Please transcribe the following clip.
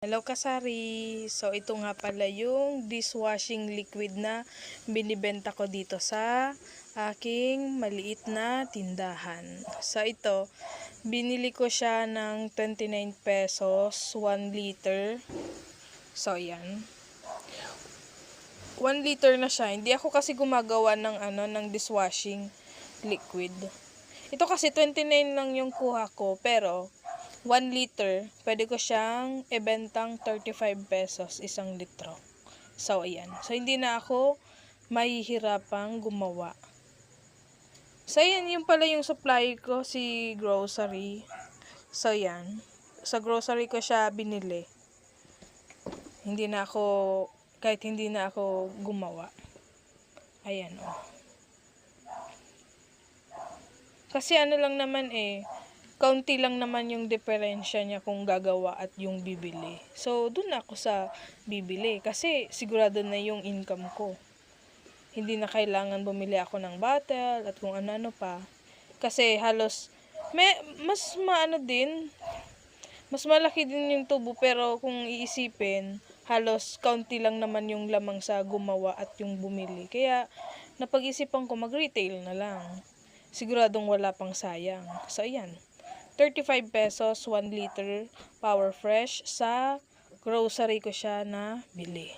Hello Kasari! So ito nga pala yung dishwashing liquid na binibenta ko dito sa aking maliit na tindahan. So ito, binili ko siya ng 29 pesos, 1 liter. So yan. 1 liter na siya. Hindi ako kasi gumagawa ng dishwashing liquid. Ito kasi 29 lang yung kuha ko, pero 1 liter, pwede ko siyang ibentang 35 pesos, 1 litro. So, ayan. So, hindi na ako mahihirapang gumawa. So, ayan. Yung pala yung supply ko, si grocery. So, ayan. Sa grocery ko siya binili. Kahit hindi na ako gumawa. Ayan, oh. Kasi lang naman kaunti lang naman yung diferensya niya kung gagawa at yung bibili. So, dun ako sa bibili. Kasi, sigurado na yung income ko. Hindi na kailangan bumili ako ng bottle at kung ano-ano pa. Kasi, halos, mas malaki din yung tubo. Pero, kung iisipin, halos kaunti lang naman yung lamang sa gumawa at yung bumili. Kaya, napag-isipan ko mag-retail na lang. Siguradong wala pang sayang. So, ayan. 35 pesos, 1 liter, Power Fresh. Sa grocery ko siya na bili.